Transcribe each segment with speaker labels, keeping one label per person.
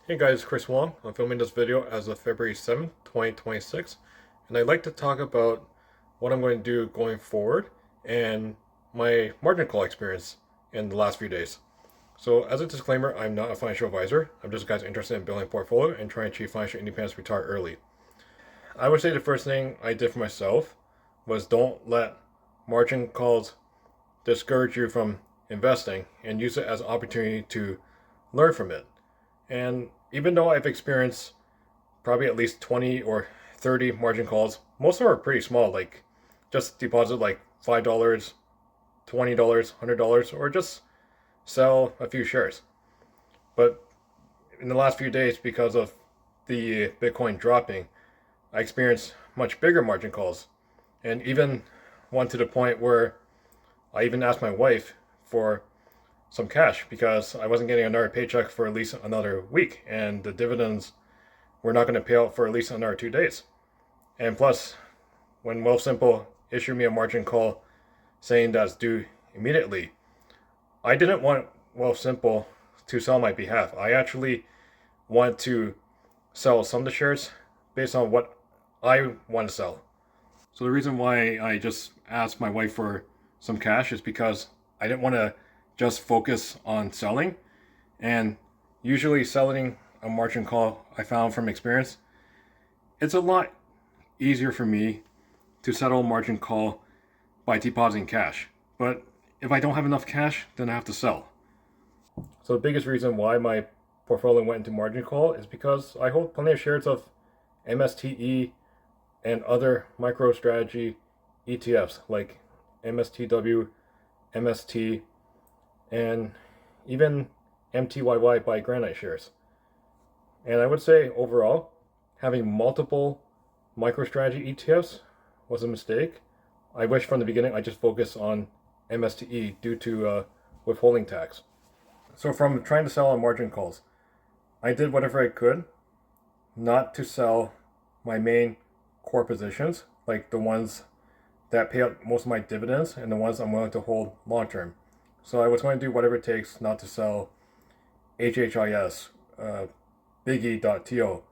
Speaker 1: Hey guys, Chris Wong. I'm filming this video as of February 7th, 2026, and I'd like to talk about what I'm going to do going forward and my margin call experience in the last few days. So as a disclaimer, I'm not a financial advisor. I'm just a guy interested in building a portfolio and trying to achieve financial independence, retire early. I would say the first thing I did for myself was don't let margin calls discourage you from investing and use it as an opportunity to learn from it. And even though I've experienced probably at least 20 or 30 margin calls, most of them are pretty small, like just deposit like $5, $20, $100, or just sell a few shares. But in the last few days, because of the Bitcoin dropping, I experienced much bigger margin calls, and even one to the point where I even asked my wife for some cash because I wasn't getting another paycheck for at least another week, and the dividends were not going to pay out for at least another 2 days. And plus, when Wealthsimple issued me a margin call saying that's due immediately, I didn't want Wealthsimple to sell on my behalf. I actually want to sell some of the shares based on what I want to sell. So the reason why I just asked my wife for some cash is because I didn't want to just focus on selling. And usually selling a margin call, I found from experience, it's a lot easier for me to settle a margin call by depositing cash. But if I don't have enough cash, then I have to sell. So the biggest reason why my portfolio went into margin call is because I hold plenty of shares of MSTE and other micro strategy ETFs like MSTW, MST, and even MTYY by Granite shares. And I would say overall, having multiple MicroStrategy ETFs was a mistake. I wish from the beginning I just focused on MSTE due to withholding tax. So from trying to sell on margin calls, I did whatever I could not to sell my main core positions, like the ones that pay out most of my dividends and the ones I'm willing to hold long term. So I was going to do whatever it takes not to sell HHIS, Biggie.to,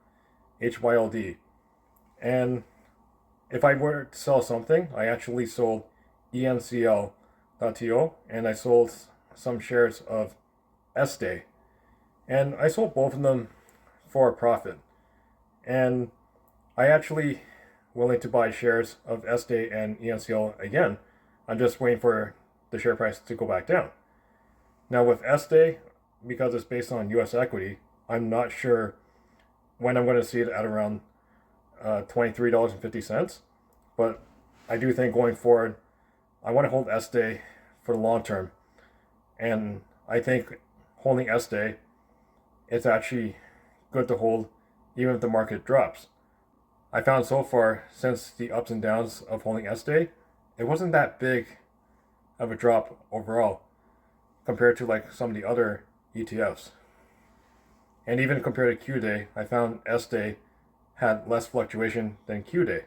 Speaker 1: HYLD. And if I were to sell something, I actually sold ENCL.to, and I sold some shares of SDAY. And I sold both of them for a profit. And I actually willing to buy shares of SDAY and ENCL again. I'm just waiting for the share price to go back down. Now with SDAY, because it's based on US equity, I'm not sure when I'm going to see it at around $23.50. But I do think going forward, I want to hold SDAY for the long term. And I think holding SDAY, it's actually good to hold even if the market drops. I found so far, since the ups and downs of holding SDAY, it wasn't that big of a drop overall compared to like some of the other ETFs. And even compared to QDAY, I found SDAY had less fluctuation than QDAY.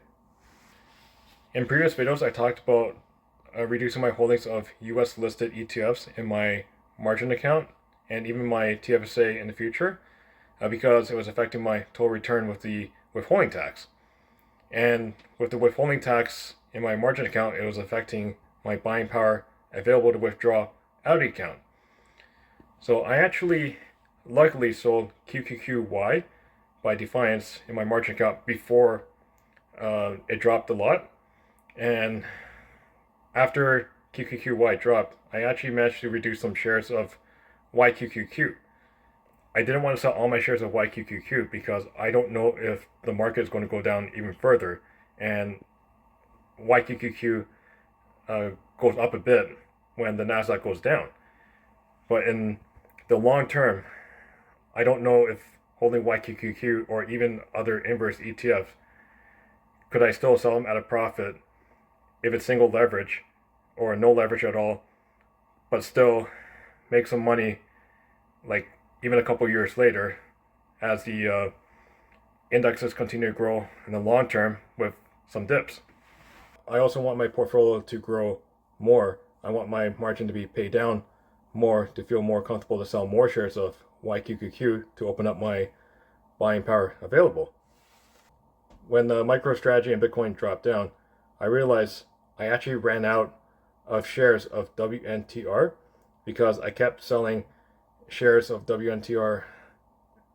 Speaker 1: In previous videos, I talked about reducing my holdings of US listed ETFs in my margin account and even my TFSA in the future because it was affecting my total return with the withholding tax. And with the withholding tax in my margin account, it was affecting my buying power available to withdraw out of the account. So I actually luckily sold QQQY by Defiance in my margin account before it dropped a lot. And after QQQY dropped, I actually managed to reduce some shares of YQQQ. I didn't want to sell all my shares of YQQQ because I don't know if the market is going to go down even further, and YQQQ goes up a bit when the Nasdaq goes down. But in the long term, I don't know if holding YQQQ or even other inverse ETFs, could I still sell them at a profit if it's single leverage or no leverage at all, but still make some money like even a couple years later as the indexes continue to grow in the long term with some dips. I also want my portfolio to grow more. I want my margin to be paid down more to feel more comfortable to sell more shares of YQQQ to open up my buying power available. When the MicroStrategy and Bitcoin dropped down, I realized I actually ran out of shares of WNTR because I kept selling shares of WNTR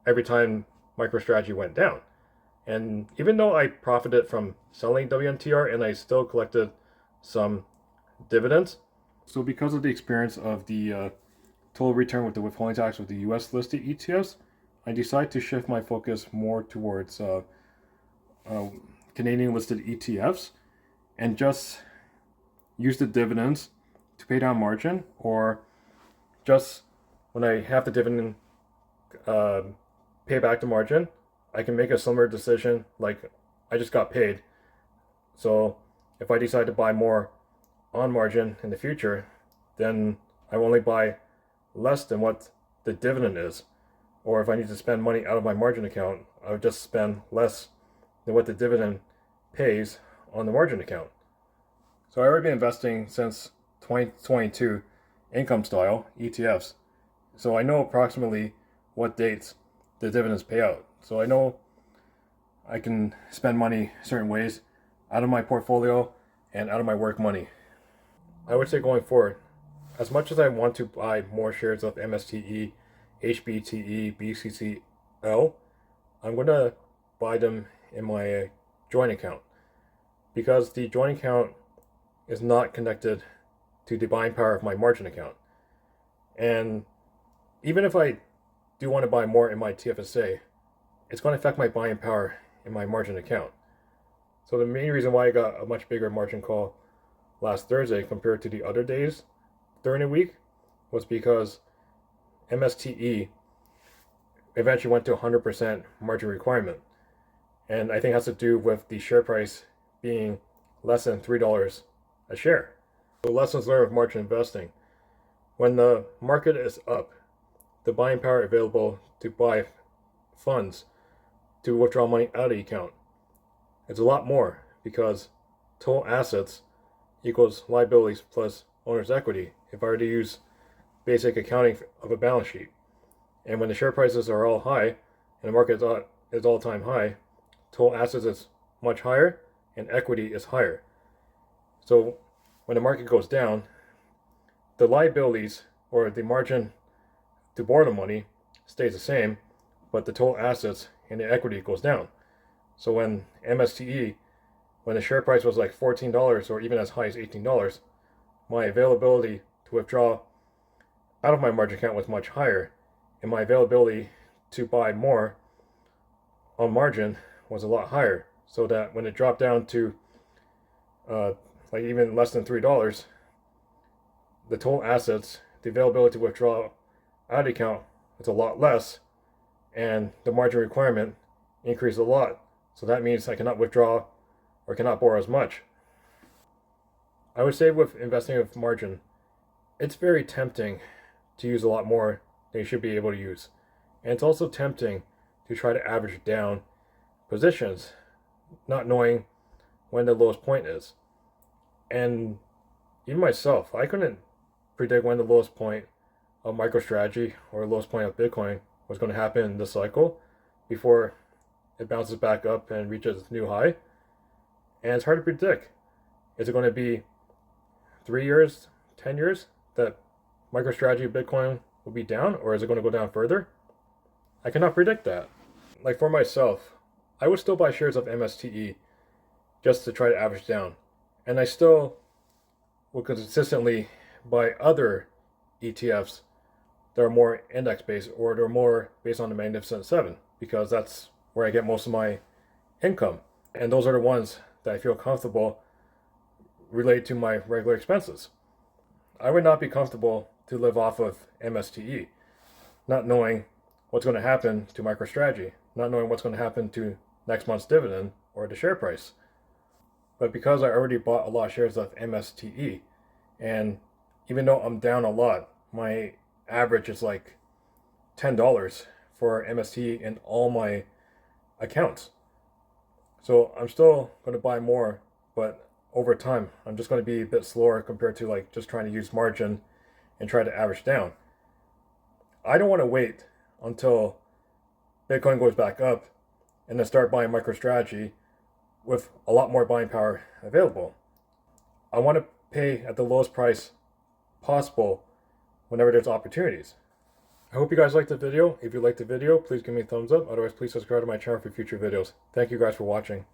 Speaker 1: every time MicroStrategy went down. And even though I profited from selling WNTR and I still collected some dividends, so because of the experience of the total return with the withholding tax with the US listed ETFs, I decided to shift my focus more towards Canadian listed ETFs and just use the dividends to pay down margin, or just when I have the dividend pay back the margin, I can make a similar decision like I just got paid. So if I decide to buy more on margin in the future, then I will only buy less than what the dividend is. Or if I need to spend money out of my margin account, I would just spend less than what the dividend pays on the margin account. So I already been investing since 2022 income style ETFs. So I know approximately what dates the dividends pay out. So I know I can spend money certain ways out of my portfolio and out of my work money. I would say going forward, as much as I want to buy more shares of MSTE, HBTE, BCCL, I'm going to buy them in my joint account, because the joint account is not connected to the buying power of my margin account. And even if I do want to buy more in my TFSA, it's going to affect my buying power in my margin account. So the main reason why I got a much bigger margin call last Thursday compared to the other days during the week was because MSTE eventually went to 100% margin requirement. And I think it has to do with the share price being less than $3 a share. So lessons learned of margin investing. When the market is up, the buying power available to buy funds to withdraw money out of the account, it's a lot more, because total assets equals liabilities plus owner's equity if I were to use basic accounting of a balance sheet. And when the share prices are all high and the market is all-time high, total assets is much higher and equity is higher. So when the market goes down, the liabilities or the margin to borrow the money stays the same, but the total assets and the equity goes down. So when MSTE, when the share price was like $14 or even as high as $18, my availability to withdraw out of my margin account was much higher, and my availability to buy more on margin was a lot higher. So that when it dropped down to like even less than $3, the total assets, the availability to withdraw out of the account was a lot less, and the margin requirement increased a lot. So that means I cannot withdraw or cannot borrow as much. I would say with investing with margin, it's very tempting to use a lot more than you should be able to use. And it's also tempting to try to average down positions, not knowing when the lowest point is. And even myself, I couldn't predict when the lowest point of MicroStrategy or the lowest point of Bitcoin was going to happen in this cycle before it bounces back up and reaches its new high. And it's hard to predict. Is it going to be 3 years, 10 years that MicroStrategy Bitcoin will be down, or is it going to go down further? I cannot predict that. Like for myself, I would still buy shares of MSTE just to try to average down. And I still will consistently buy other ETFs that are more index based, or they're more based on the Magnificent Seven, because that's where I get most of my income. And those are the ones that I feel comfortable related to my regular expenses. I would not be comfortable to live off of MSTE, not knowing what's going to happen to MicroStrategy, not knowing what's going to happen to next month's dividend or the share price. But because I already bought a lot of shares of MSTE, and even though I'm down a lot, my average is like $10 for MSTE in all my accounts. So I'm still going to buy more, but over time, I'm just going to be a bit slower compared to like just trying to use margin and try to average down. I don't want to wait until Bitcoin goes back up, and then start buying MicroStrategy with a lot more buying power available. I want to pay at the lowest price possible whenever there's opportunities. I hope you guys liked the video. If you liked the video, please give me a thumbs up. Otherwise, please subscribe to my channel for future videos. Thank you guys for watching.